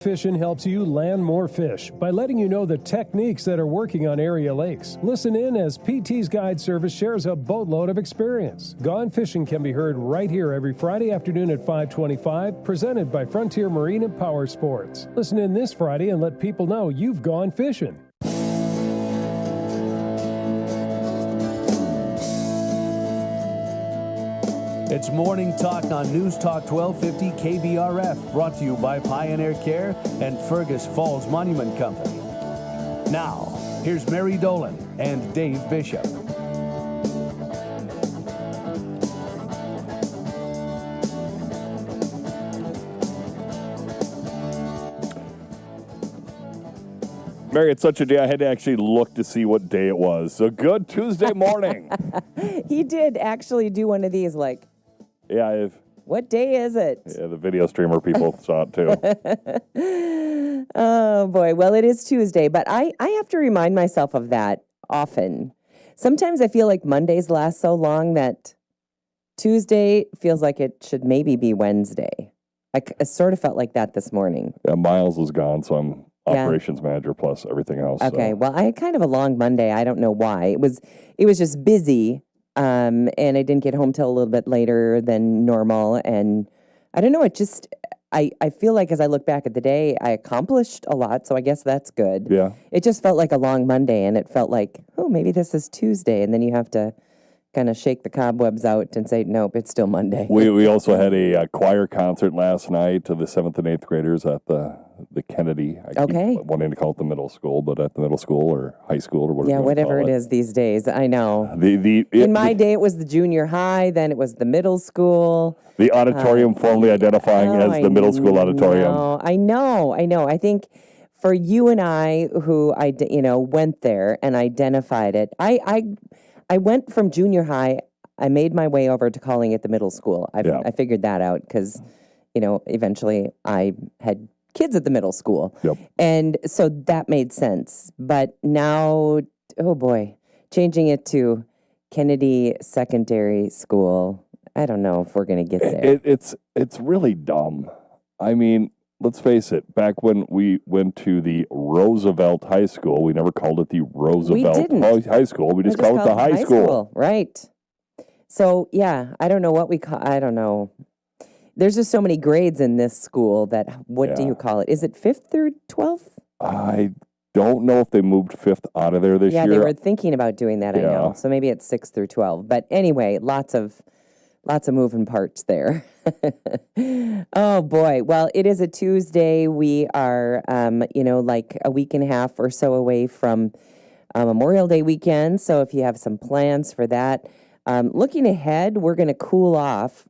Fishing helps you land more fish by letting you know the techniques that are working on area lakes. Listen in as PT's Guide Service shares a boatload of experience. Gone Fishing can be heard right here every Friday afternoon at 5:25, presented by Frontier Marine and Power Sports. Listen in this Friday and let people know you've gone fishing. It's Morning Talk on News Talk 1250 KBRF, brought to you by Pioneer Care and Fergus Falls Monument Company. Now, here's Mary Dolan and Dave Bishop. Mary, it's such a day, I had to actually look to see what day it was. So good Tuesday morning. He did actually do one of these, like, Yeah, what day is it? yeah, the video streamer people saw it too. Oh, boy. Well, it is Tuesday, but I have to remind myself of that often. Sometimes I feel like Mondays last so long that Tuesday feels like it should maybe be Wednesday. I sort of felt like that this morning. Yeah, Miles is gone, so I'm operations manager plus everything else. Okay, so. well, I had kind of a long Monday. I don't know why. It was just busy, and I didn't get home till a little bit later than normal. And I don't know, I feel like as I look back at the day, I accomplished a lot, so I guess that's good. Yeah. It just felt like a long Monday, and it felt like, oh, maybe this is Tuesday, and then you have to kind of shake the cobwebs out and say, nope, it's still Monday. We also had a choir concert last night to the 7th and 8th graders at the Kennedy. I keep wanting to call it the middle school, but at the middle school or high school or whatever. Yeah, whatever it is these days. I know. In my day, it was the junior high. Then it was the middle school. The auditorium formally identifying as the middle school auditorium. I know. I think for you and I, who went there and identified it, I went from junior high. I made my way over to calling it the middle school. I figured that out because, eventually I had kids at the middle school. Yep. And so that made sense. But now, oh boy, changing it to Kennedy Secondary School, I don't know if we're going to get there. It's really dumb. I mean, let's face it, back when we went to the Roosevelt High School, we never called it the Roosevelt High School. We just called it the high school. Right. So, yeah, I don't know what I don't know. There's just so many grades in this school that, what do you call it? Is it 5th through 12th? I don't know if they moved 5th out of there this year. Yeah, they were thinking about doing that, I know. So maybe it's 6th through 12. But anyway, lots of moving parts there. Oh, boy. Well, it is a Tuesday. We are, like a week and a half or so away from Memorial Day weekend. So if you have some plans for that, looking ahead, we're going to cool off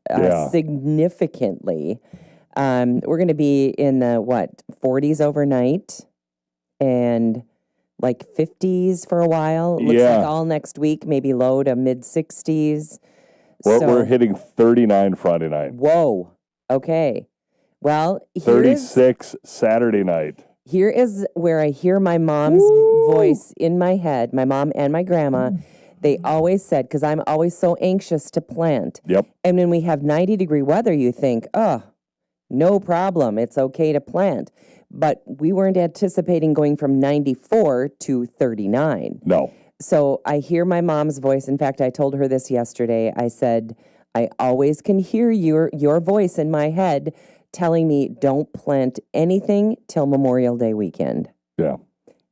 significantly. We're going to be in the, 40s overnight and like 50s for a while. Looks like all next week, maybe low to mid 60s. We're hitting 39 Friday night. Whoa. Okay. Well, 36 Saturday night. Here is where I hear my mom's voice in my head, my mom and my grandma. They always said, because I'm always so anxious to plant. Yep. And when we have 90-degree weather, you think, oh, no problem. It's okay to plant. But we weren't anticipating going from 94 to 39. No. So I hear my mom's voice. In fact, I told her this yesterday. I said, I always can hear your voice in my head telling me don't plant anything till Memorial Day weekend. Yeah.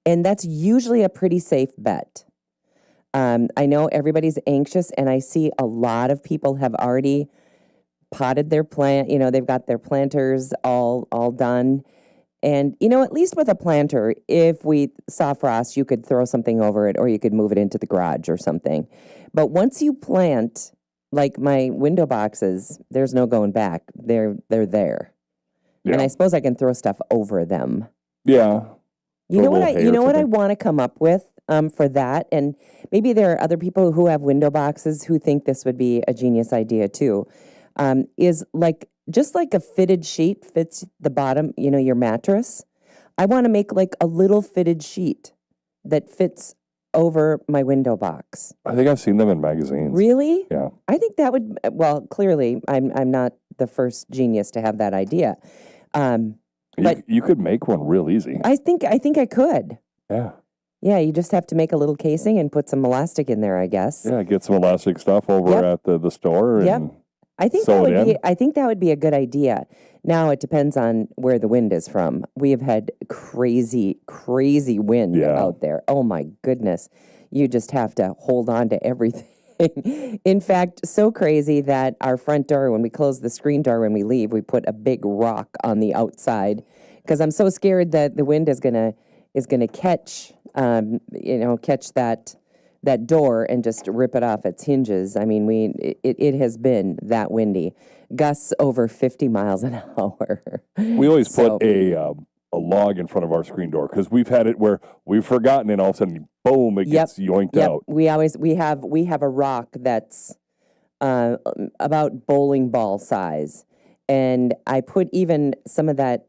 And that's usually a pretty safe bet. I know everybody's anxious, and I see a lot of people have already potted their plant. They've got their planters all done. And, at least with a planter, if we saw frost, you could throw something over it or you could move it into the garage or something. But once you plant, like my window boxes, there's no going back. They're there. Yeah. And I suppose I can throw stuff over them. Yeah. You know what I want to come up with for that? And maybe there are other people who have window boxes who think this would be a genius idea too. Is just like a fitted sheet fits the bottom, your mattress. I want to make like a little fitted sheet that fits over my window box. I think I've seen them in magazines. Really? Yeah. I think that would, well, clearly I'm not the first genius to have that idea. And But you could make one real easy. I think I could. Yeah. Yeah, you just have to make a little casing and put some elastic in there, I guess. Yeah, get some elastic stuff over at the store. Yep. And I think that would be a good idea. Now it depends on where the wind is from. We have had crazy wind out there. Oh my goodness. You just have to hold on to everything. In fact, so crazy that our front door, when we close the screen door when we leave, we put a big rock on the outside because I'm so scared that the wind is gonna catch catch that door and just rip it off its hinges. I mean, it has been that windy. Gusts over 50 miles an hour. We always put a log in front of our screen door because we've had it where we've forgotten and all of a sudden, boom, it gets yoinked out. We have a rock that's about bowling ball size, and I put even some of that.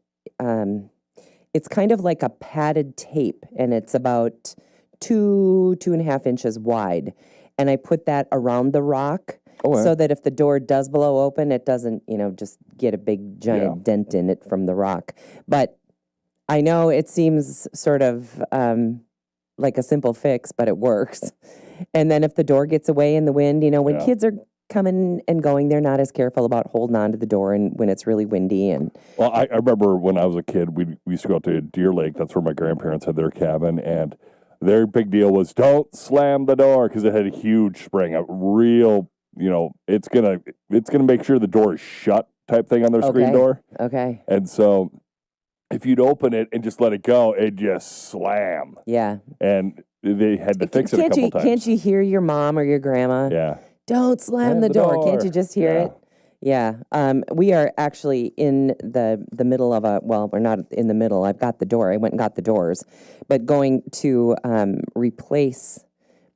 It's kind of like a padded tape, and it's about 2.5 inches wide, and I put that around the rock. So that if the door does blow open, it doesn't, just get a big giant dent in it from the rock. But I know it seems sort of like a simple fix, but it works. And then if the door gets away in the wind, when kids are coming and going, they're not as careful about holding on to the door and when it's really windy. And well, I remember when I was a kid, we used to go out to Deer Lake. That's where my grandparents had their cabin, and their big deal was don't slam the door because it had a huge spring, a real, it's gonna make sure the door is shut type thing on their screen door. Okay. And so if you'd open it and just let it go, it'd just slam. Yeah. And they had to fix it a couple times. Can't you hear your mom or your grandma? Yeah. Don't slam the door. Can't you just hear it? Yeah. We are actually in the middle of we're not in the middle. I've got the door. I went and got the doors. But going to replace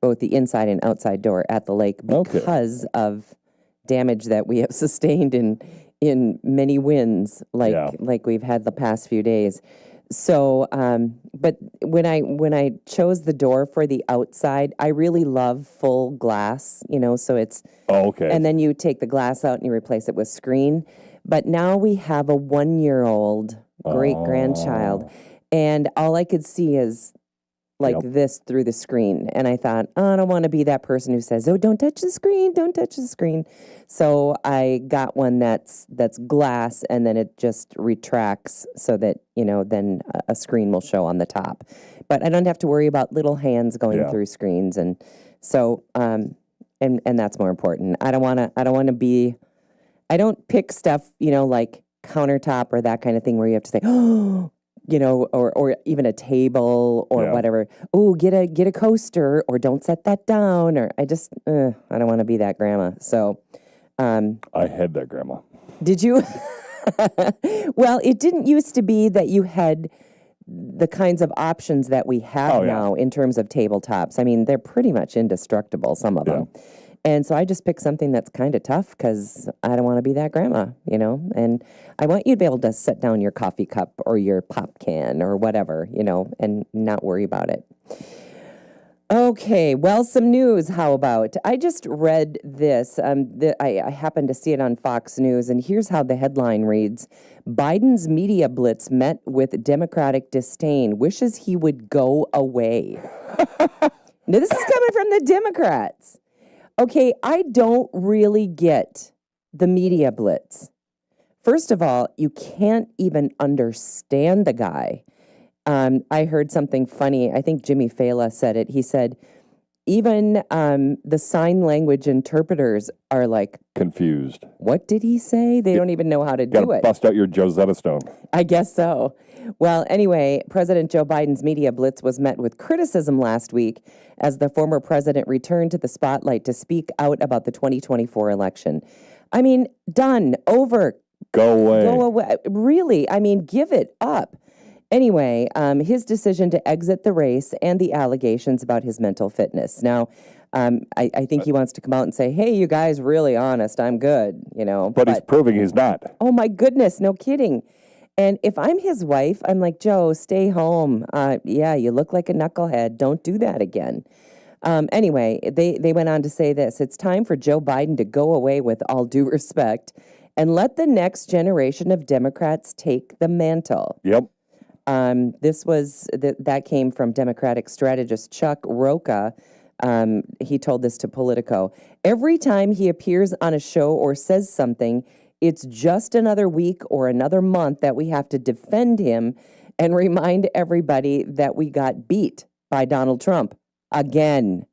both the inside and outside door at the lake because of damage that we have sustained in many winds like we've had the past few days. So, but when I chose the door for the outside, I really love full glass, so it's, and then you take the glass out and you replace it with screen. But now we have a 1-year-old great-grandchild, and all I could see is this through the screen. And I thought, I don't want to be that person who says, don't touch the screen, don't touch the screen. So I got one that's glass, and then it just retracts so that, then a screen will show on the top. But I don't have to worry about little hands going through screens. And so, and that's more important. I don't pick stuff, like countertop or that kind of thing where you have to say, or even a table or whatever. Oh, get a coaster, or don't set that down. Or I don't want to be that grandma. So, I had that grandma. Did you? Well, it didn't used to be that you had the kinds of options that we have now in terms of tabletops. I mean, they're pretty much indestructible, some of them. And so I just picked something that's kind of tough because I don't want to be that grandma, and I want you to be able to set down your coffee cup or your pop can or whatever, and not worry about it. Okay, well, some news, how about? I just read this. I happened to see it on Fox News, and here's how the headline reads. Biden's media blitz met with Democratic disdain, wishes he would go away. Now, this is coming from the Democrats. Okay, I don't really get the media blitz. First of all, you can't even understand the guy. I heard something funny. I think Jimmy Fallon said it. He said, even the sign language interpreters are like... confused. What did he say? They don't even know how to do it. Gotta bust out your Rosetta Stone. I guess so. Well, anyway, President Joe Biden's media blitz was met with criticism last week as the former president returned to the spotlight to speak out about the 2024 election. I mean, done, over. Go away. Go away. Really, I mean, give it up. Anyway, his decision to exit the race and the allegations about his mental fitness. Now, I think he wants to come out and say, hey, you guys, really honest, I'm good, But he's proving he's not. Oh, my goodness, no kidding. And if I'm his wife, I'm like, Joe, stay home. You look like a knucklehead. Don't do that again. Anyway, they went on to say this. It's time for Joe Biden to go away with all due respect. and let the next generation of Democrats take the mantle. Yep. That came from Democratic strategist Chuck Rocha. He told this to Politico. Every time he appears on a show or says something, it's just another week or another month that we have to defend him and remind everybody that we got beat by Donald Trump again.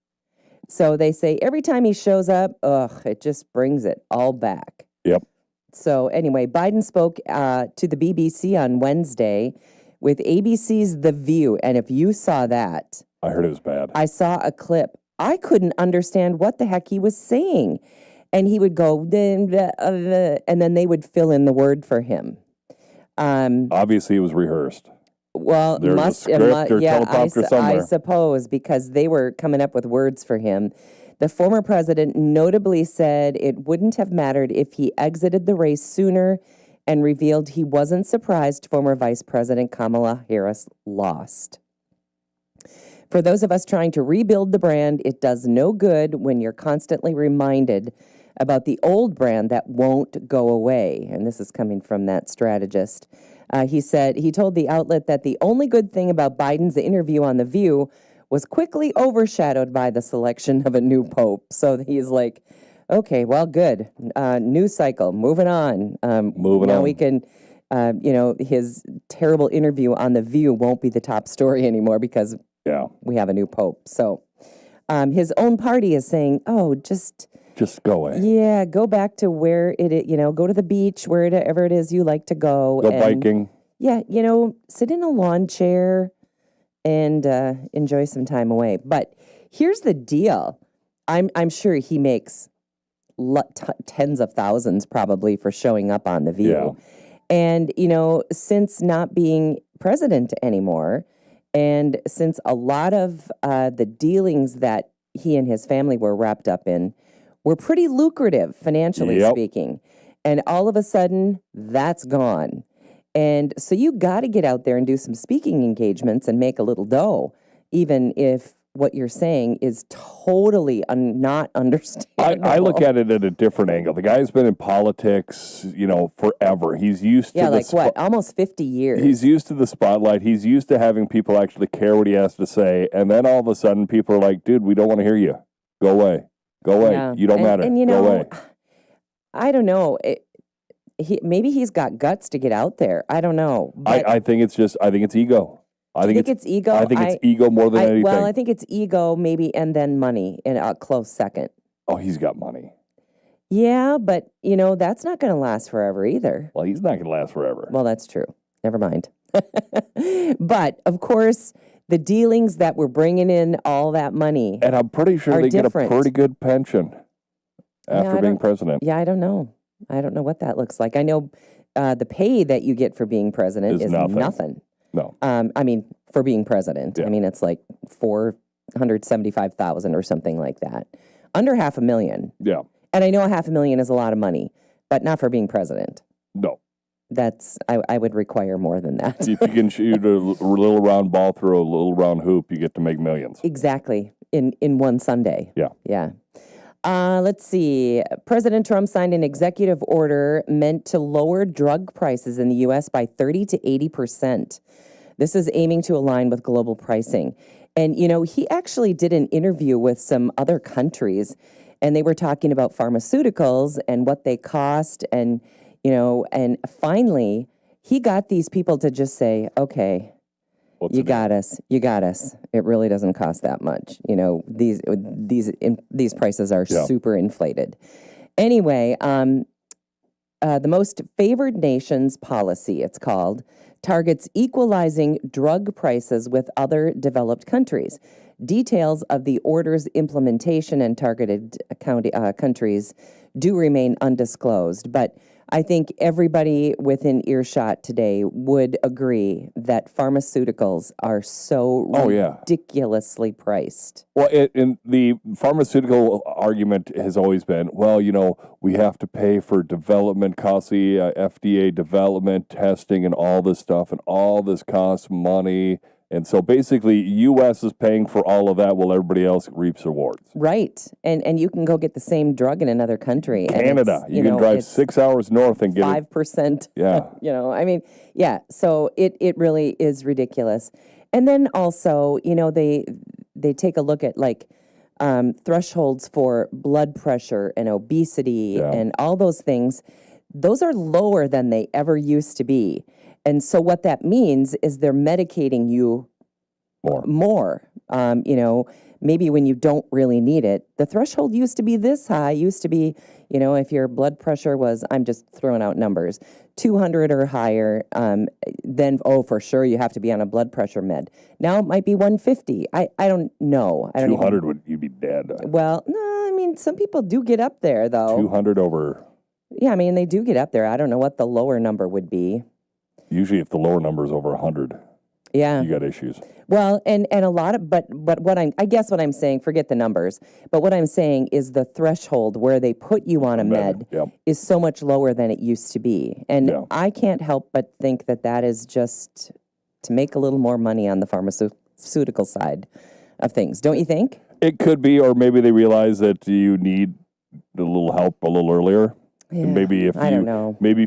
So they say every time he shows up, it just brings it all back. Yep. So anyway, Biden spoke to the BBC on Wednesday with ABC's The View. And if you saw that, I heard it was bad. I saw a clip. I couldn't understand what the heck he was saying. And he would go, and then they would fill in the word for him. Obviously, it was rehearsed. Well, There's a script or teleprompter somewhere. I suppose, because they were coming up with words for him. The former president notably said it wouldn't have mattered if he exited the race sooner and revealed he wasn't surprised former Vice President Kamala Harris lost. For those of us trying to rebuild the brand, it does no good when you're constantly reminded about the old brand that won't go away. And this is coming from that strategist. He told the outlet that the only good thing about Biden's interview on The View was quickly overshadowed by the selection of a new pope. So he's like, okay, well, good. News cycle, moving on. Now we can, his terrible interview on The View won't be the top story anymore because we have a new pope. So his own party is saying, just go away. Yeah, go back to where go to the beach, wherever it is you like to go. Go biking. Yeah, sit in a lawn chair and enjoy some time away. But here's the deal. I'm sure he makes tens of thousands probably for showing up on The View. Yeah. And, since not being president anymore, and since a lot of the dealings that he and his family were wrapped up in were pretty lucrative, financially speaking. And all of a sudden, that's gone. And so you got to get out there and do some speaking engagements and make a little dough, even if what you're saying is totally not understandable. I look at it at a different angle. The guy's been in politics, forever. He's used to almost 50 years. He's used to the spotlight. He's used to having people actually care what he has to say. And then all of a sudden, people are like, dude, we don't want to hear you. Go away. Go away. Yeah. You don't matter. And go away. I don't know. Maybe he's got guts to get out there. I don't know. I think it's ego. I think it's ego. I think it's ego more than anything. Well, I think it's ego maybe, and then money in a close second. Oh, he's got money. Yeah, but, that's not going to last forever either. Well, he's not going to last forever. Well, that's true. Never mind. But, of course, the dealings that were bringing in all that money and I'm pretty sure they get a pretty good pension after being president. Yeah, I don't know. I don't know what that looks like. I know the pay that you get for being president is nothing. No. For being president. Yeah. It's like $475,000 or something like that. Under $500,000. Yeah. And I know $500,000 is a lot of money, but not for being president. No. I would require more than that. If you can shoot a little round ball through a little round hoop, you get to make millions. Exactly. In one Sunday. Yeah. Yeah. Let's see. President Trump signed an executive order meant to lower drug prices in the U.S. by 30 to 80%. This is aiming to align with global pricing. And, he actually did an interview with some other countries, and they were talking about pharmaceuticals and what they cost. And, and finally, he got these people to just say, okay, you got us. It really doesn't cost that much. These prices are super inflated. Anyway, the Most Favored Nations policy, it's called, targets equalizing drug prices with other developed countries. Details of the order's implementation and targeted countries do remain undisclosed, but I think everybody within earshot today would agree that pharmaceuticals are so ridiculously priced. Well, and the pharmaceutical argument has always been, we have to pay for development costs, FDA development, testing, and all this stuff, and all this costs money, And so basically, U.S. is paying for all of that while everybody else reaps rewards. Right. And you can go get the same drug in another country. Canada. You can drive 6 hours north and get 5%. Yeah. I mean, yeah. So it really is ridiculous. And then also, they take a look at like thresholds for blood pressure and obesity and all those things. Those are lower than they ever used to be. And so what that means is they're medicating you more. Maybe when you don't really need it. The threshold used to be this high, used to be, if your blood pressure was, I'm just throwing out numbers, 200 or higher, then, for sure you have to be on a blood pressure med. Now it might be 150. I don't know. 200 you'd be dead. Well, no, I mean, some people do get up there, though. 200 over. Yeah, I mean, they do get up there. I don't know what the lower number would be. Usually if the lower number is over 100, you got issues. Well, and a lot of, but what I guess what I'm saying, forget the numbers, but what I'm saying is the threshold where they put you on a med is so much lower than it used to be. And I can't help but think that is just to make a little more money on the pharmaceutical side of things. Don't you think? It could be, or maybe they realize that you need a little help a little earlier. Yeah, maybe if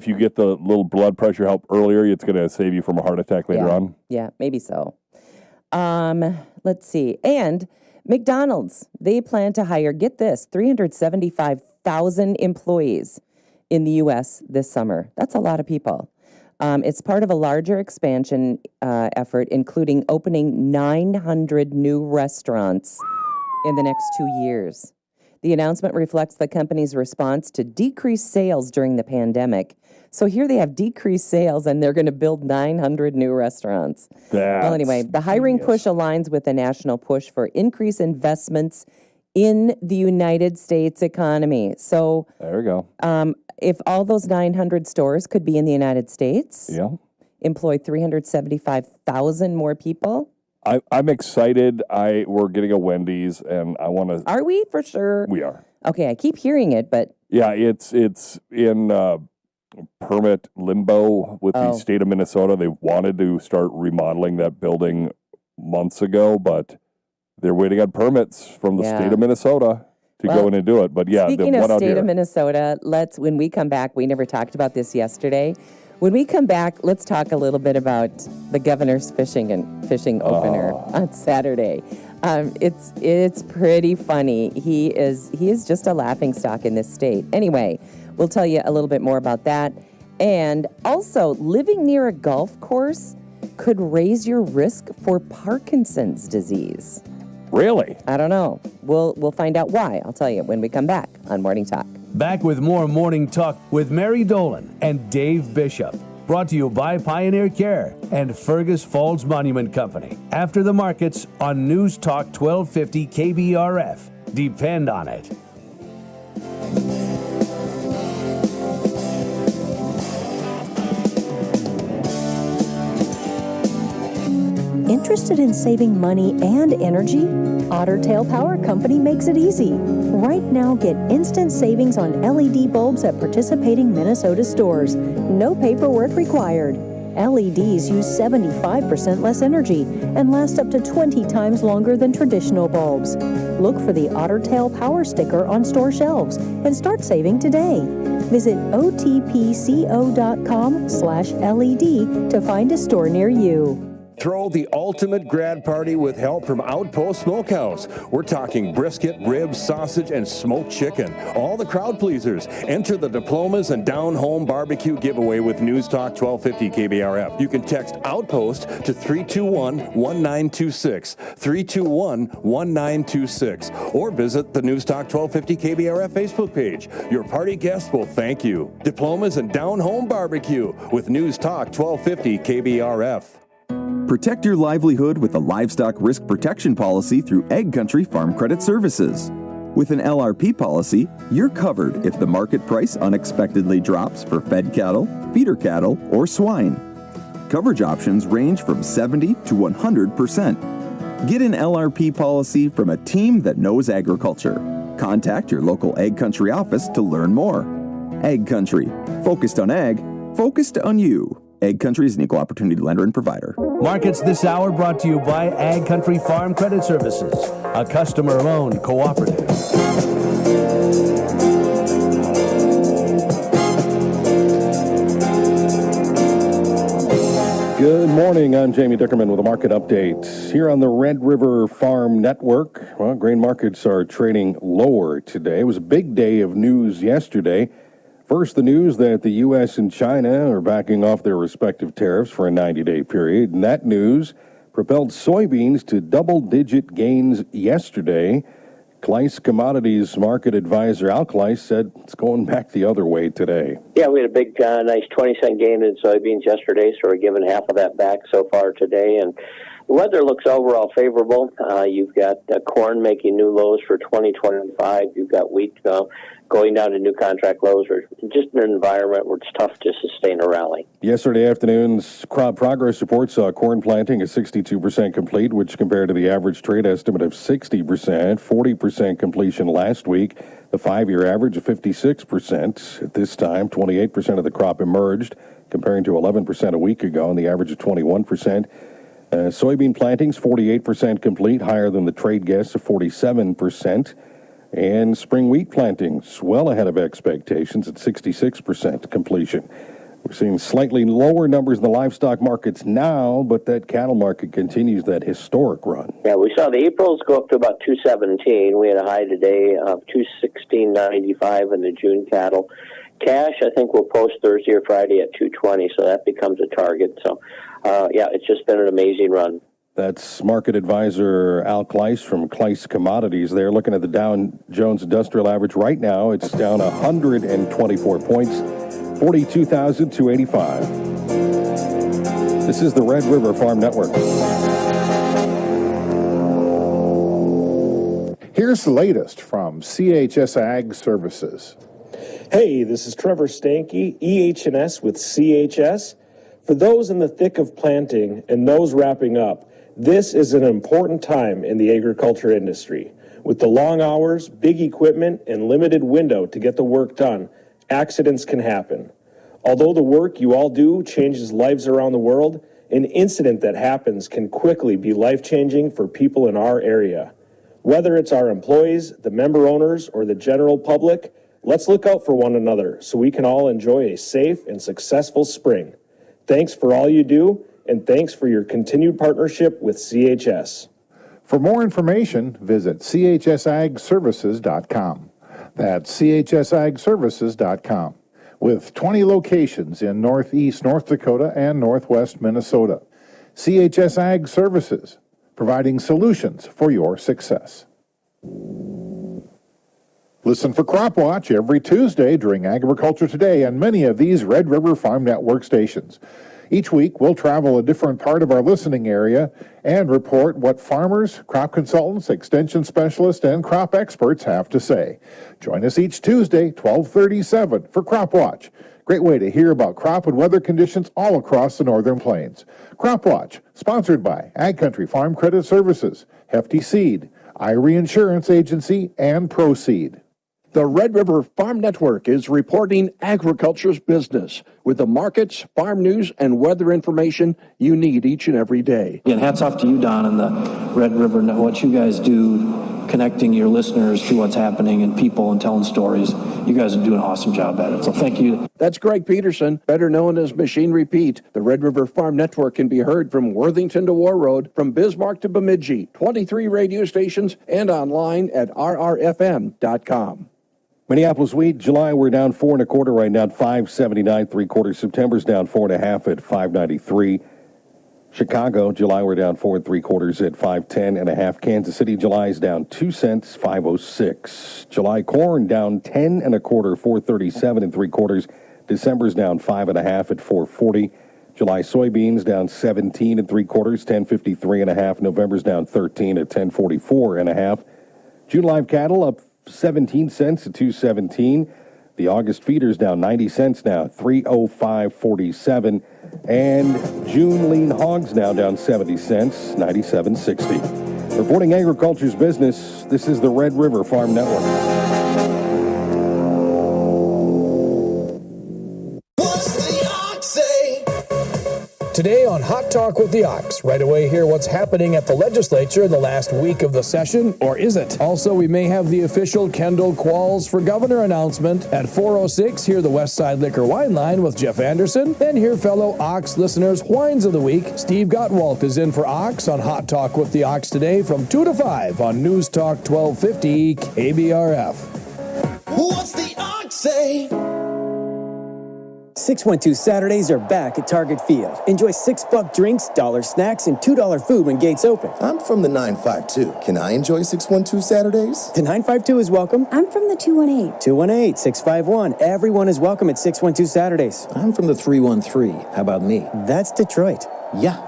you get the little blood pressure help earlier, it's going to save you from a heart attack later on. Yeah, maybe so. Let's see. And McDonald's, they plan to hire, get this, 375,000 employees in the U.S. this summer. That's a lot of people. It's part of a larger expansion effort, including opening 900 new restaurants in the next 2 years. The announcement reflects the company's response to decreased sales during the pandemic. So here they have decreased sales, and they're going to build 900 new restaurants. Well, anyway, the hiring push aligns with the national push for increased investments in the United States economy. So there we go. If all those 900 stores could be in the United States, employ 375,000 more people. I'm excited. We're getting a Wendy's, and I want to. Are we for sure? We are. Okay, I keep hearing it, but yeah, it's in permit limbo with the state of Minnesota. They wanted to start remodeling that building months ago, but they're waiting on permits from the state of Minnesota to go in and do it. But yeah, speaking the of one state of Minnesota, when we come back, we never talked about this yesterday. When we come back, let's talk a little bit about the governor's fishing opener on Saturday. It's pretty funny. He is just a laughingstock in this state. Anyway, we'll tell you a little bit more about that. And also, living near a golf course could raise your risk for Parkinson's disease. Really? I don't know. We'll find out why. I'll tell you when we come back on Morning Talk. Back with more Morning Talk with Mary Dolan and Dave Bishop. Brought to you by Pioneer Care and Fergus Falls Monument Company. After the markets on News Talk 1250 KBRF. Depend on it. Interested in saving money and energy? Otter Tail Power Company makes it easy. Right now, get instant savings on LED bulbs at participating Minnesota stores. No paperwork required. LEDs use 75% less energy and last up to 20 times longer than traditional bulbs. Look for the Otter Tail Power sticker on store shelves and start saving today. Visit otpco.com/LED to find a store near you. Throw the ultimate grad party with help from Outpost Smokehouse. We're talking brisket, ribs, sausage, and smoked chicken. All the crowd pleasers. Enter the diplomas and down-home barbecue giveaway with News Talk 1250 KBRF. You can text Outpost to 321-1926, 321-1926, or visit the News Talk 1250 KBRF Facebook page. Your party guests will thank you. Diplomas and down-home barbecue with News Talk 1250 KBRF. Protect your livelihood with a livestock risk protection policy through Egg Country Farm Credit Services. With an LRP policy, you're covered if the market price unexpectedly drops for fed cattle, feeder cattle, or swine. Coverage options range from 70 to 100%. Get an LRP policy from a team that knows agriculture. Contact your local Egg Country office to learn more. Egg Country, focused on ag, focused on you. Egg Country is an equal opportunity lender and provider. Markets this hour brought to you by Ag Country Farm Credit Services, a customer-owned cooperative. Good morning. I'm Jamie Dickerman with a market update here on the Red River Farm Network. Well, grain markets are trading lower today. It was a big day of news yesterday. First, the news that the U.S. and China are backing off their respective tariffs for a 90-day period, and that news propelled soybeans to double-digit gains yesterday. Kleiss Commodities market advisor Al Kleiss said it's going back the other way today. Yeah, we had a big, nice 20-cent gain in soybeans yesterday, so we're giving half of that back so far today. And the weather looks overall favorable. You've got corn making new lows for 2025. You've got wheat going down to new contract lows. Or just in an environment where it's tough to sustain a rally. Yesterday afternoon's crop progress report saw corn planting at 62% complete, which compared to the average trade estimate of 60%, 40% completion last week. The 5-year average of 56%. At this time, 28% of the crop emerged, comparing to 11% a week ago, and the average of 21%. Soybean plantings, 48% complete, higher than the trade guess of 47%. And spring wheat plantings, well ahead of expectations at 66% completion. We're seeing slightly lower numbers in the livestock markets now, but that cattle market continues that historic run. Yeah, we saw the Aprils go up to about 217. We had a high today of 216.95 in the June cattle. Cash, I think, will post Thursday or Friday at 220, so that becomes a target. So, yeah, it's just been an amazing run. That's market advisor Al Kleiss from Kleiss Commodities. They're looking at the Dow Jones Industrial Average right now. It's down 124 points, 42,285. This is the Red River Farm Network. Here's the latest from CHS Ag Services. Hey, this is Trevor Stanky, EH&S with CHS. For those in the thick of planting and those wrapping up, this is an important time in the agriculture industry. With the long hours, big equipment, and limited window to get the work done, accidents can happen. Although the work you all do changes lives around the world, an incident that happens can quickly be life-changing for people in our area. Whether it's our employees, the member owners, or the general public, let's look out for one another so we can all enjoy a safe and successful spring. Thanks for all you do, and thanks for your continued partnership with CHS. For more information, visit chsagservices.com. That's chsagservices.com. With 20 locations in Northeast North Dakota and Northwest Minnesota. CHS Ag Services, providing solutions for your success. Listen for Crop Watch every Tuesday during Agriculture Today on many of these Red River Farm Network stations. Each week, we'll travel a different part of our listening area and report what farmers, crop consultants, extension specialists, and crop experts have to say. Join us each Tuesday, 12:37 for Crop Watch. Great way to hear about crop and weather conditions all across the Northern Plains. Crop Watch, sponsored by Ag Country Farm Credit Services, Hefty Seed, IRE Insurance Agency, and Proseed. The Red River Farm Network is reporting agriculture's business with the markets, farm news, and weather information you need each and every day. Again, hats off to you, Don, and the Red River, what you guys do, connecting your listeners to what's happening and people and telling stories. You guys are doing an awesome job at it, so thank you. That's Greg Peterson, better known as Machine Repeat. The Red River Farm Network can be heard from Worthington to War Road, from Bismarck to Bemidji, 23 radio stations, and online at rrfm.com. Minneapolis wheat, July we're down 4 1/4 right now at 5.79 3/4. September's down 4 1/2 at 5.93. Chicago, July we're down 4 3/4 at 5.10 1/2. Kansas City, July's down 2 cents, 5.06. July corn down 10 1/4, 4.37 3/4. December's down 5 1/2 at 4.40. July soybeans down 17 3/4, 10.53 1/2. November's down 13 at 10.44 1/2. June live cattle up 17 cents at 2.17. The August feeders down 90 cents now, 305.47. And June lean hogs now down 70 cents, 97.60. Reporting agriculture's business, this is the Red River Farm Network. What's the ox say? on Hot Talk with the Ox. Right away, hear what's happening at the legislature in the last week of the session, or is it? Also, we may have the official Kendall Qualls for Governor announcement. At 4:06, hear the West Side Liquor Wine Line with Jeff Anderson. Then hear fellow Ox listeners' Wines of the Week. Steve Gottwalt is in for Ox on Hot Talk with the Ox today from 2 to 5 on News Talk 1250 KBRF. What's the Ox say? 612 Saturdays are back at Target Field. Enjoy $6 drinks, $1 snacks, and $2 food when gates open. I'm from the 952. Can I enjoy 612 Saturdays? The 952 is welcome. I'm from the 218. 218, 651. Everyone is welcome at 612 Saturdays. I'm from the 313. How about me? That's Detroit. Yeah.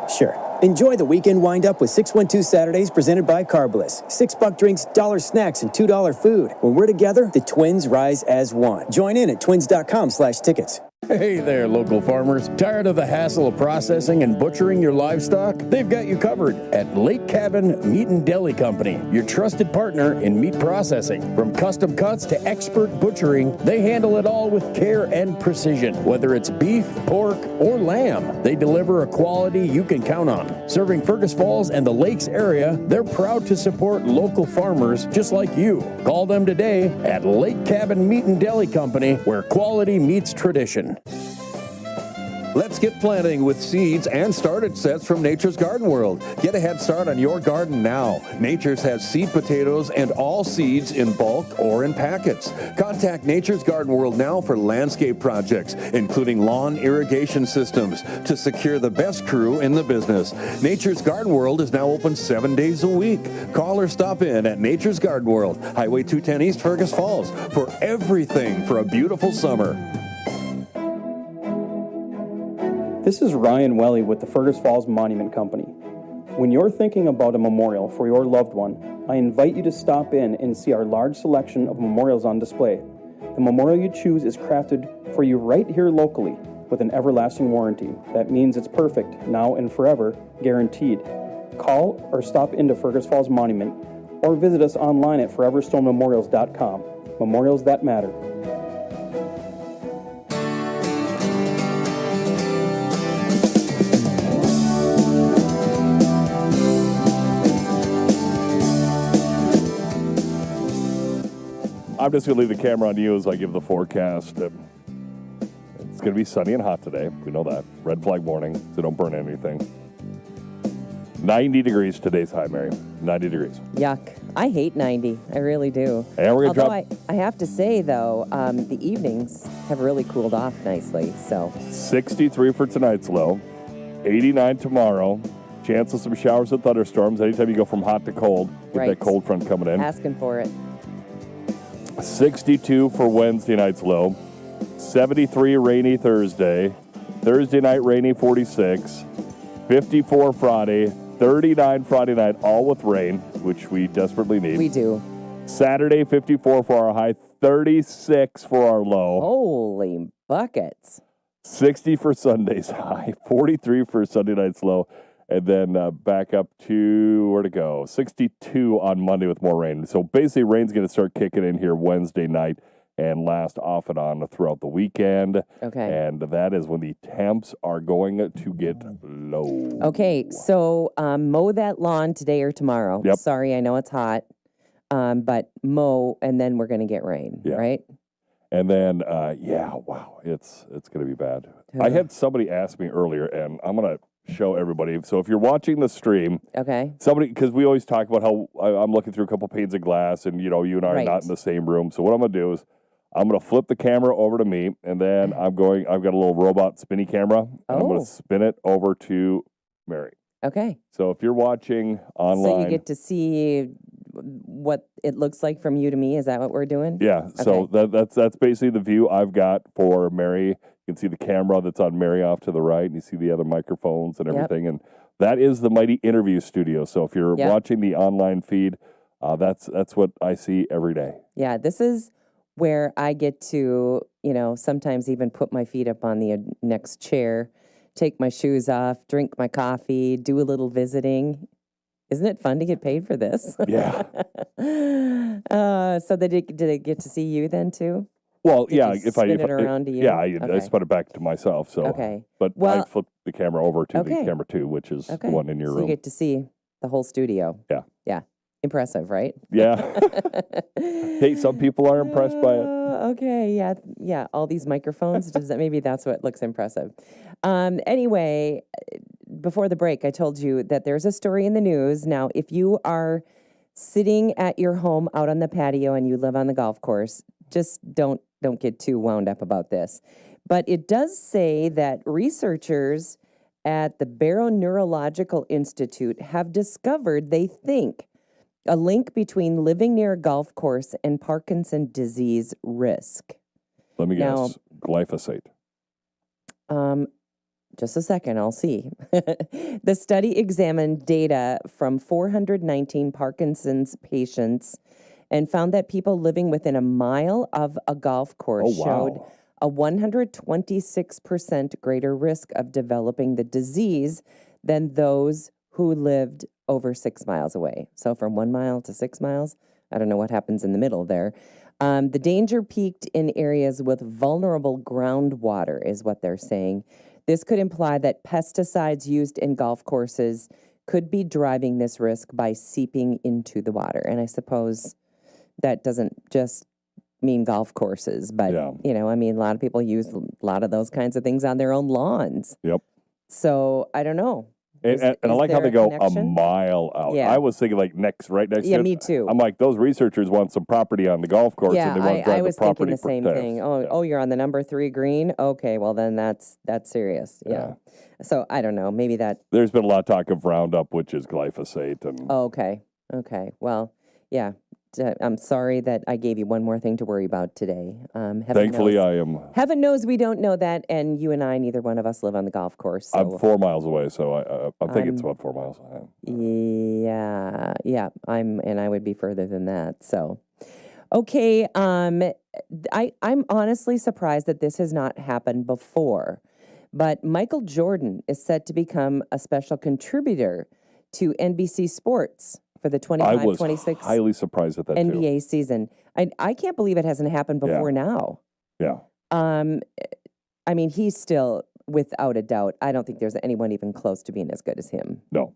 Sure. Enjoy the weekend wind-up with 612 Saturdays presented by Carbliss. $6 drinks, $1 snacks, and $2 food. When we're together, the Twins rise as one. Join in at twins.com/tickets. Hey there, local farmers. Tired of the hassle of processing and butchering your livestock? They've got you covered at Lake Cabin Meat and Deli Company, your trusted partner in meat processing. From custom cuts to expert butchering, they handle it all with care and precision. Whether it's beef, pork, or lamb, they deliver a quality you can count on. Serving Fergus Falls and the Lakes area, they're proud to support local farmers just like you. Call them today at Lake Cabin Meat and Deli Company, where quality meets tradition. Let's get planting with seeds and started sets from Nature's Garden World. Get a head start on your garden now. Nature's has seed potatoes and all seeds in bulk or in packets. Contact Nature's Garden World now for landscape projects, including lawn irrigation systems, to secure the best crew in the business. Nature's Garden World is now open 7 days a week. Call or stop in at Nature's Garden World, Highway 210 East, Fergus Falls, for everything for a beautiful summer. This is Ryan Welly with the Fergus Falls Monument Company. When you're thinking about a memorial for your loved one, I invite you to stop in and see our large selection of memorials on display. The memorial you choose is crafted for you right here locally with an everlasting warranty. That means it's perfect, now and forever, guaranteed. Call or stop into Fergus Falls Monument or visit us online at foreverstonememorials.com. Memorials that matter. I'm just going to leave the camera on you as I give the forecast. It's going to be sunny and hot today. We know that. Red flag warning, so don't burn anything. 90 degrees today's high, Mary. 90 degrees. Yuck. I hate 90. I really do. And we're going to drop... I have to say, though, the evenings have really cooled off nicely. So 63 for tonight's low. 89 tomorrow. Chance of some showers and thunderstorms. Anytime you go from hot to cold, get that cold front coming in. Asking for it. 62 for Wednesday night's low. 73 rainy Thursday. Thursday night rainy 46. 54 Friday. 39 Friday night, all with rain, which we desperately need. We do. Saturday 54 for our high. 36 for our low. Holy buckets. 60 for Sunday's high. 43 for Sunday night's low. And then back up to, where to go? 62 on Monday with more rain. So basically, rain's going to start kicking in here Wednesday night and last off and on throughout the weekend. Okay. And that is when the temps are going to get low. Okay, so mow that lawn today or tomorrow. Yep. Sorry, I know it's hot, but mow, and then we're going to get rain, right? And then, wow, it's going to be bad. I had somebody ask me earlier, and I'm going to show everybody. So if you're watching the stream, somebody, because we always talk about how I'm looking through a couple panes of glass, and you and I are not in the same room. So what I'm going to do is I'm going to flip the camera over to me, and then I've got a little robot spinny camera, and I'm going to spin it over to Mary. Okay. So if you're watching online, so you get to see what it looks like from you to me. Is that what we're doing? Yeah. So that's basically the view I've got for Mary. You can see the camera that's on Mary off to the right, and you see the other microphones and everything. And that is the mighty interview studio. So if you're watching the online feed, that's what I see every day. Yeah, this is where I get to, sometimes even put my feet up on the next chair, take my shoes off, drink my coffee, do a little visiting. Isn't it fun to get paid for this? Yeah. So did they get to see you then too? Well, Did yeah, you if I spin it around to you? yeah, I Okay. spun it back to myself. So Okay. but I Well, flipped the camera over to the okay. camera 2, which is the Okay. one in your So room. you get to see the whole studio. Yeah. Yeah. Impressive, right? Yeah. Hey, some people are impressed by it. Okay. Yeah. Yeah. All these microphones. Maybe that's what looks impressive. Anyway, before the break, I told you that there's a story in the news. Now, if you are sitting at your home out on the patio and you live on the golf course, just don't get too wound up about this. But it does say that researchers at the Barrow Neurological Institute have discovered, they think, a link between living near a golf course and Parkinson's disease risk. Let me guess. Glyphosate. Just a second, I'll see. The study examined data from 419 Parkinson's patients and found that people living within a mile of a golf course showed a 126% greater risk of developing the disease than those who lived over 6 miles away. So from 1 mile to 6 miles, I don't know what happens in the middle there. The danger peaked in areas with vulnerable groundwater, is what they're saying. This could imply that pesticides used in golf courses could be driving this risk by seeping into the water. And I suppose that doesn't just mean golf courses, but, you know, I mean, a lot of people use a lot of those kinds of things on their own lawns. Yep. So I don't know. And I like how they go connection? a mile out. Yeah. I was thinking like right next to Yeah, it. me too. I'm like, those researchers want some property on the golf course Yeah, and they want to drive I was the property thinking the same test. thing. Oh, you're on the number 3 green? Okay, well then that's serious. Yeah. So I don't know. Maybe that. There's been a lot of talk of Roundup, which is glyphosate. And Oh, okay. Well, yeah. I'm sorry that I gave you one more thing to worry about today. Thankfully, I am. Heaven knows we don't know that, and you and I, neither one of us live on the golf course. So. I'm 4 miles away, so I'm thinking it's about 4 miles. Yeah. And I would be further than that. So, okay. I'm honestly surprised that this has not happened before, but Michael Jordan is set to become a special contributor to NBC Sports for the 25-26 highly surprised at that NBA season. I can't believe it hasn't happened before now. Yeah. I mean, he's still, without a doubt, I don't think there's anyone even close to being as good as him. No.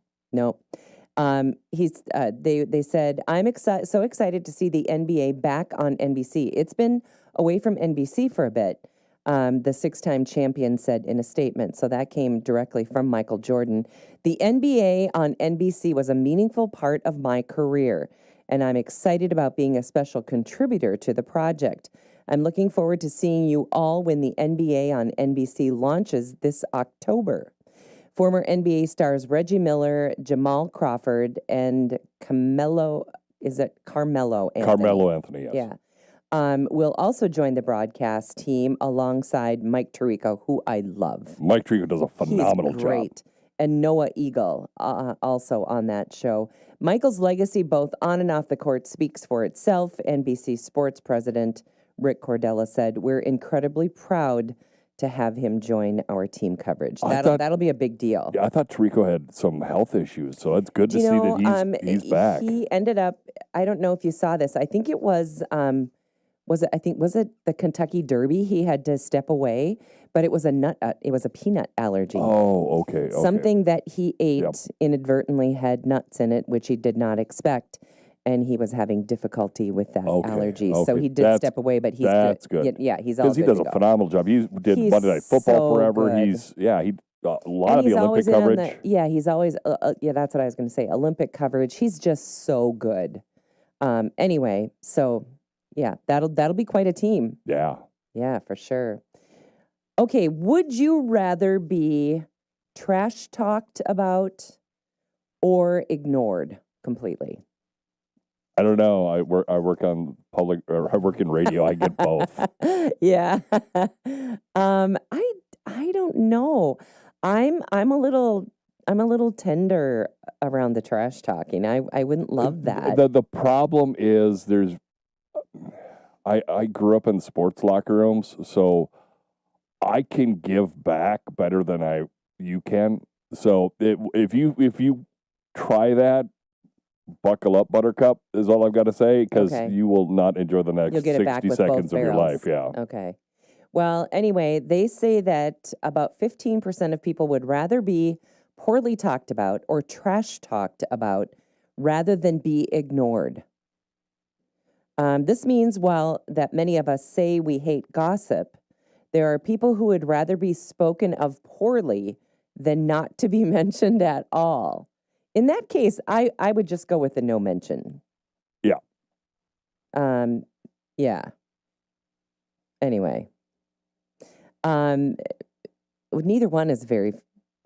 He's. They said, I'm so excited to see the NBA back on NBC. It's been away from NBC for a bit. The 6-time champion said in a statement. So that came directly from Michael Jordan. The NBA on NBC was a meaningful part of my career, and I'm excited about being a special contributor to the project. I'm looking forward to seeing you all when the NBA on NBC launches this October. Former NBA stars Reggie Miller, Jamal Crawford, and Carmelo Anthony? Carmelo Anthony, yes. Yeah. Will also join the broadcast team alongside Mike Tirico, who I love. Mike Tirico does a phenomenal He's great. job. And Noah Eagle, also on that show. Michael's legacy, both on and off the court, speaks for itself. NBC Sports President Rick Cordella said, "We're incredibly proud to have him join our team coverage. That'll be a big deal." Yeah, I thought Tirico had some health issues, so it's good to see that he's back. He ended up, I don't know if you saw this, I think it was it the Kentucky Derby? He had to step away, but it was a peanut allergy. Oh, okay. Something that he ate inadvertently had nuts in it, which he did not expect, and he was having difficulty with that allergy. So he did step away, but he's good. Yeah, he's all good. Because he does a phenomenal job. He did Monday Night Football forever. Good. He a lot of the Olympic coverage. He's always that's what I was going to say. Olympic coverage. He's just so good. Anyway, so. Yeah, that'll be quite a team. Yeah. Yeah, for sure. Okay, would you rather be trash talked about or ignored completely? I don't know. I work on public, or I work in radio. I get both. Yeah. I don't know. I'm a little tender around the trash talking. I wouldn't love that. The problem is I grew up in sports locker rooms, so I can give back better than you can. So if you try that, buckle up, Buttercup, is all I've got to say, because Okay. you will not enjoy the next You'll get it back 60 with seconds both of your barrels. life. Yeah. Okay. Well, anyway, they say that about 15% of people would rather be poorly talked about or trash talked about rather than be ignored. This means while that many of us say we hate gossip, there are people who would rather be spoken of poorly than not to be mentioned at all. In that case, I would just go with the no mention. Yeah. Yeah. Anyway. Neither one is very,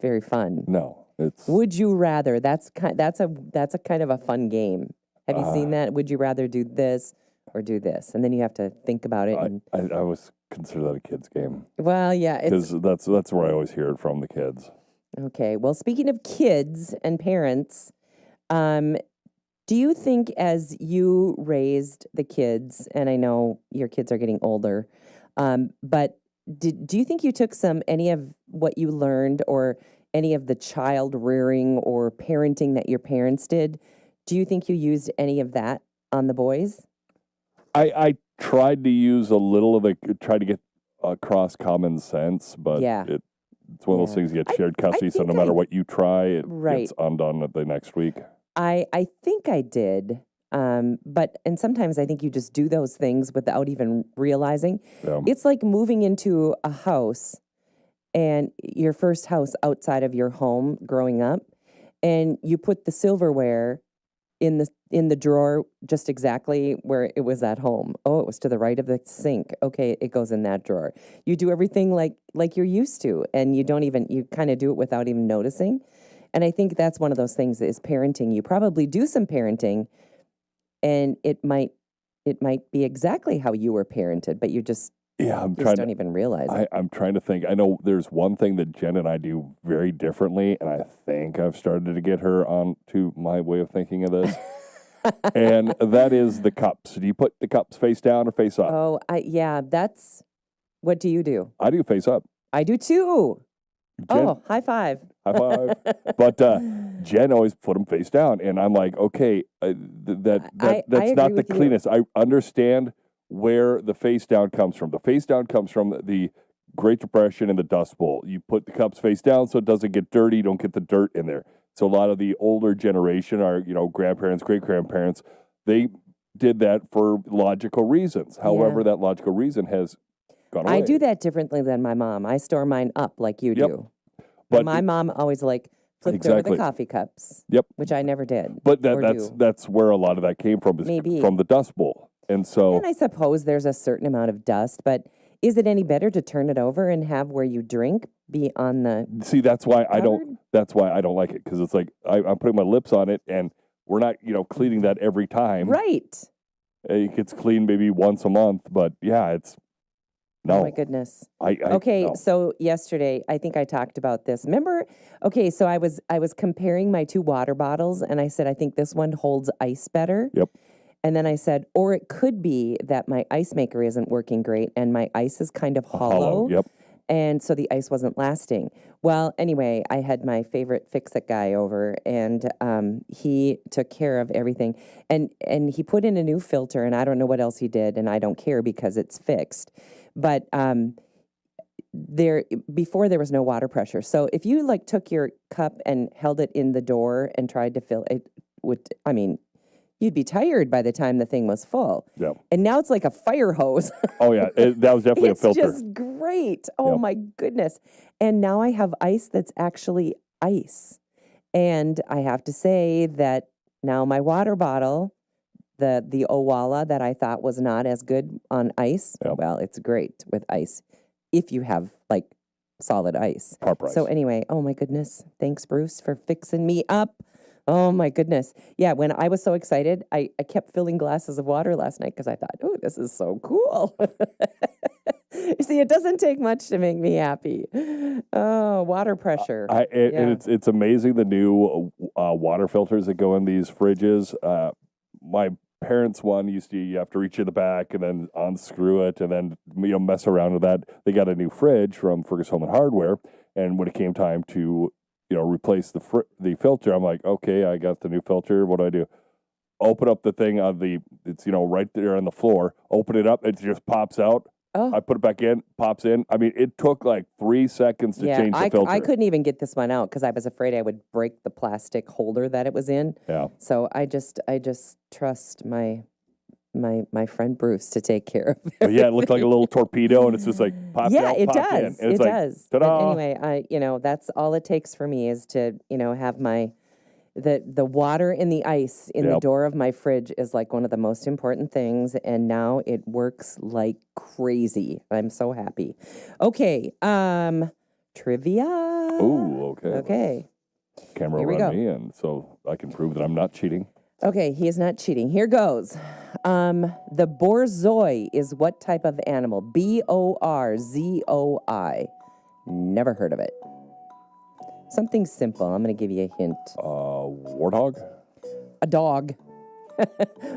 very fun. No, it's. Would you rather? That's a kind of a fun game. Have you seen that? Would you rather do this or do this? And then you have to think about it. I always consider that a kid's game. Well, yeah, because that's where I always hear it from, the kids. Okay. Well, speaking of kids and parents, do you think as you raised the kids, and I know your kids are getting older, but do you think you took any of what you learned or any of the child rearing or parenting that your parents did? Do you think you used any of that on the boys? I tried to use a little of try to get across common sense, but Yeah. it's one of those things you get shared custody, so no matter what you try, it gets undone the next week. I think I did. And sometimes I think you just do those things without even realizing. Yeah. It's like moving into a house and your first house outside of your home growing up, and you put the silverware in the drawer just exactly where it was at home. Oh, it was to the right of the sink. Okay, it goes in that drawer. You do everything like you're used to, and you kind of do it without even noticing. And I think that's one of those things that is parenting. You probably do some parenting, and it might be exactly how you were parented, but you just don't even realize it. I'm trying to think. I know there's one thing that Jen and I do very differently, and I think I've started to get her on to my way of thinking of this. And that is the cups. Do you put the cups face down or face up? Oh, that's, what do you do? I do face up. I do too. Jen, high five. High five. But Jen always put them face down, and I'm like, okay, that's not the cleanest. I understand where the face down comes from. The face down comes from the Great Depression and the Dust Bowl. You put the cups face down so it doesn't get dirty. You don't get the dirt in there. So a lot of the older generation, our grandparents, great grandparents, they did that for logical reasons. However, that logical reason has gone away. I do that differently than my mom. I store mine up like you do. But my mom always flipped over the coffee cups. Yep. Which I never did. But that's where a lot of that came from, is from the Dust Bowl. And I suppose there's a certain amount of dust, but is it any better to turn it over and have where you drink be on the? See, that's why covered? I don't like it, because it's like I'm putting my lips on it, and we're not cleaning that every time. Right. It gets cleaned maybe once a month, but yeah, it's no. Oh my goodness. No. So yesterday I think I talked about this. Remember? Okay, so I was comparing my two water bottles, and I said I think this one holds ice better. Yep. And then I said, or it could be that my ice maker isn't working great and my ice is kind of hollow. Yep. And so the ice wasn't lasting. Well, anyway, I had my favorite fix-it guy over, and he took care of everything. And he put in a new filter, and I don't know what else he did, and I don't care because it's fixed. But before there was no water pressure. So if you took your cup and held it in the door and tried to fill it, you'd be tired by the time the thing was full. Yeah. And now it's like a fire hose. Oh, yeah. That was definitely a filter. It's just great. Oh, my goodness. And now I have ice that's actually ice. And I have to say that now my water bottle, the Owala that I thought was not as good on ice, well, it's great with ice if you have, solid ice. Proper ice. So anyway, oh, my goodness. Thanks, Bruce, for fixing me up. Oh, my goodness. Yeah, when I was so excited, I kept filling glasses of water last night because I thought, oh, this is so cool. You see, it doesn't take much to make me happy. Oh, water pressure. And it's amazing, the new water filters that go in these fridges. My parents' one you have to reach in the back and then unscrew it and then mess around with that. They got a new fridge from Fergus Home and Hardware, and when it came time to replace the filter, I'm like, okay, I got the new filter. What do I do? open up the thing on it's right there on the floor. Open it up, it just pops out. Oh. I put it back in, pops in. I mean, it took like 3 seconds to change the filter. I couldn't even get this one out because I was afraid I would break the plastic holder that it was in. Yeah. So I just trust my friend Bruce to take care of it. But yeah, it looked like a little torpedo, and it's just like popped out, it popped does. in. And it's it like, does. Ta-da! But anyway, that's all it takes for me is to have the water and the ice in the door of my fridge is like one of the most important things, and now it works like crazy. I'm so happy. Okay, trivia. Oh, okay. Okay. Camera Here we around go. me, and so I can prove that I'm not cheating. Okay, he is not cheating. Here goes. The borzoi is what type of animal? Borzoi. Never heard of it. Something simple. I'm going to give you a hint. Warthog? A dog.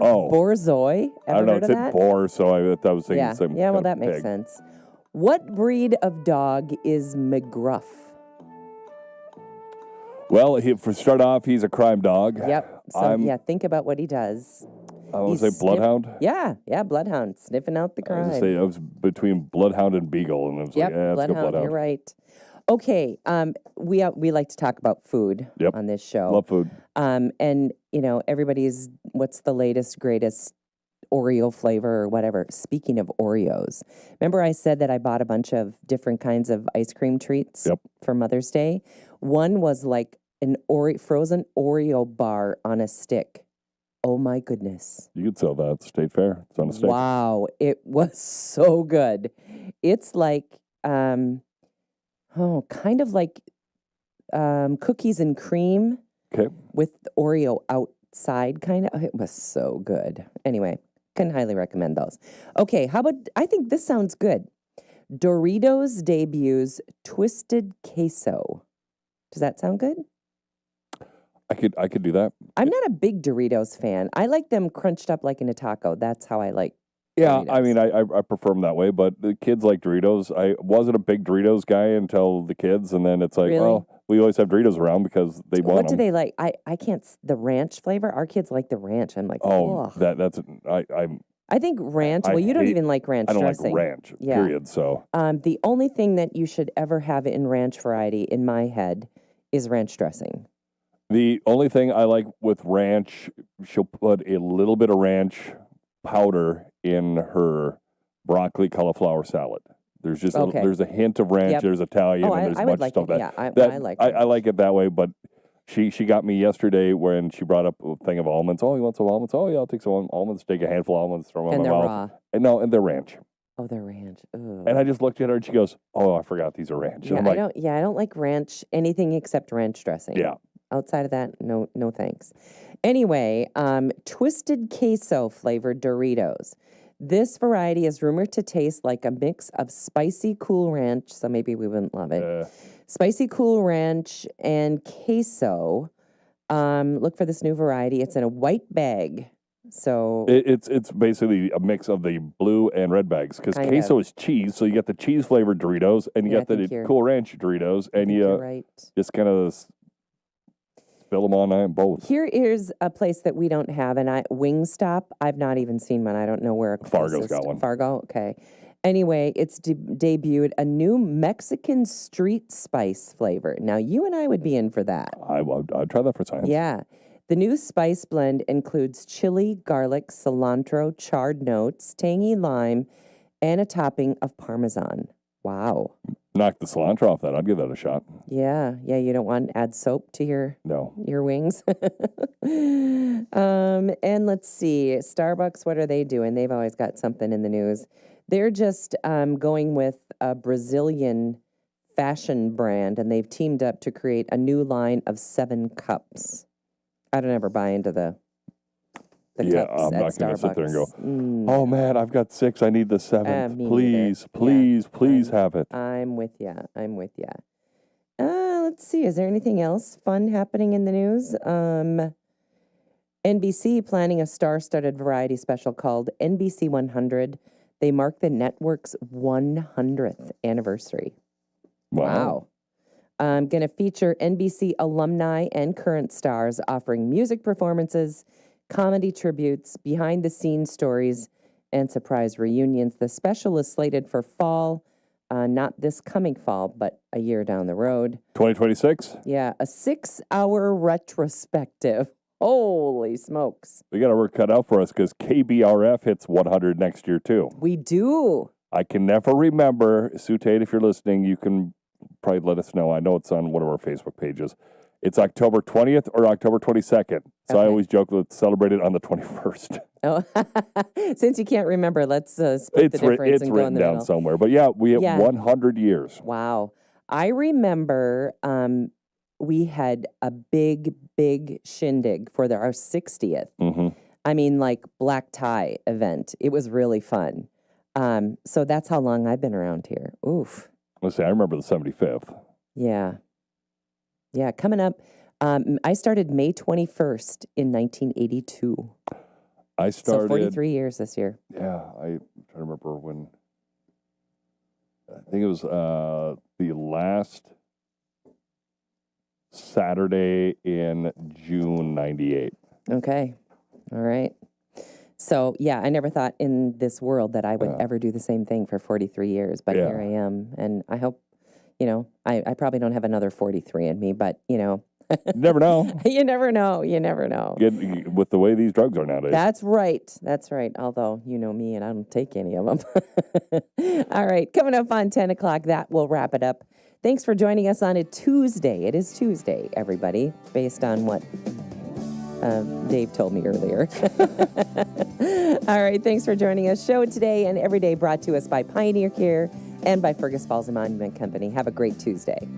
Oh. Borzoi. I don't know. Heard It of said that? boar, so I was thinking Yeah. some Yeah, well, kind that of makes pig. sense. What breed of dog is McGruff? Well, for start off, he's a crime dog. Yep. So, think about what he does. I would say bloodhound. Yeah, bloodhound. Sniffing out the crime. I was between bloodhound and beagle, and I was Yep, like, let's go bloodhound. You're right. Okay, we like to talk about food on this show. Love food. And everybody's what's the latest, greatest Oreo flavor or whatever. Speaking of Oreos, remember I said that I bought a bunch of different kinds of ice cream treats for Mother's Day? One was like an frozen Oreo bar on a stick. Oh my goodness. You could sell that at the State Fair. It's on a stick. Wow, it was so good. It's like kind of like cookies and cream with Oreo outside, kind of. It was so good. Anyway, can highly recommend those. Okay, how about, I think this sounds good. Doritos debuts Twisted Queso. Does that sound good? I could do that. I'm not a big Doritos fan. I like them crunched up like in a taco. That's how I like Yeah, Doritos. I mean, I prefer them that way, but the kids like Doritos. I wasn't a big Doritos guy until the kids, and then it's like, Really? well, we always have Doritos around because they want What do them. they like? I can't, the ranch flavor? Our kids like the ranch. I'm like, Oh, ugh. I think ranch, I well, you don't hate- even like ranch I don't dressing. like ranch, Yeah. period, so. The only thing that you should ever have in ranch variety, in my head, is ranch dressing. The only thing I like with ranch, she'll put a little bit of ranch powder in her broccoli cauliflower salad. There's just there's a hint of ranch. Yep. There's Italian, Oh, and there's I would much like stuff it. that Yeah, I like I like it that way. But she got me yesterday when she brought up a thing of almonds. Oh, you want some almonds? Oh yeah, I'll take some almonds. Take a handful of almonds, throw them in And my they're mouth. raw. And they're ranch. Oh, they're ranch. Ugh. And I just looked at her and she goes, "Oh, I forgot these are ranch." Yeah, I'm like, I don't like ranch, anything except ranch dressing. Yeah. Outside of that, no thanks. Anyway, Twisted Queso flavored Doritos. This variety is rumored to taste like a mix of spicy Cool Ranch, so maybe we wouldn't love it. Spicy Cool Ranch and queso. Look for this new variety. It's in a white bag. So It's basically a mix of the blue and red bags because Kind queso of. is cheese, so you get the cheese flavored Doritos and you Yeah, I get the think you're- Cool Ranch Doritos, and you you're right. just kind of spill them on both. Here's a place that we don't have, and Wingstop. I've not even seen one. I don't know where. Fargo's got one. Fargo, okay. Anyway, it's debuted a new Mexican street spice flavor. Now, you and I would be in for that. I'd try that for science. Yeah. The new spice blend includes chili, garlic, cilantro, charred notes, tangy lime, and a topping of Parmesan. Wow. Knock the cilantro off that. I'd give that a shot. Yeah, you don't want to add soap to your wings. And let's see, Starbucks, what are they doing? They've always got something in the news. They're just going with a Brazilian fashion brand, and they've teamed up to create a new line of 7 cups. I don't ever buy into the yeah, cups I'm at not going to sit there and go, Starbucks. oh man, I've got 6. I need the 7th. me Please, neither. please have it. I'm with ya. Let's see. Is there anything else fun happening in the news? NBC planning a star-studded variety special called NBC 100. They mark the network's 100th anniversary. Wow. Going to feature NBC alumni and current stars offering music performances, comedy tributes, behind-the-scenes stories, and surprise reunions. The special is slated for fall, not this coming fall, but a year down the road. 2026? Yeah, a 6-hour retrospective. Holy smokes. We got our work cut out for us because KBRF hits 100 next year, too. We do. I can never remember. Sue Tate, if you're listening, you can probably let us know. I know it's on one of our Facebook pages. It's October 20th or October 22nd. So I always joke, let's celebrate it on the 21st. Oh, since you can't remember, let's split the difference it's and go written in the down middle. somewhere. But yeah, we have 100 years. Wow. I remember we had a big, big shindig for our 60th. Mm-hmm. I mean, like black tie event. It was really fun. So that's how long I've been around here. Oof. Let's see, I remember the 75th. Yeah. Yeah, coming up. I started May 21st in 1982. I started... So 43 years this year. Yeah, I'm trying to remember when... I think it was the last Saturday in June 98. Okay. All right. So, yeah, I never thought in this world that I would ever do the same thing for 43 years, but here I am. And I hope, I probably don't have another 43 in me, but, You never know. You never know. You never know. With the way these drugs are nowadays. That's right. That's right. Although, you know me, and I don't take any of them. All right. Coming up on 10 o'clock, that will wrap it up. Thanks for joining us on a Tuesday. It is Tuesday, everybody, based on what Dave told me earlier. All right. Thanks for joining us. Show today and every day brought to us by Pioneer Care and by Fergus Falls Monument Company. Have a great Tuesday.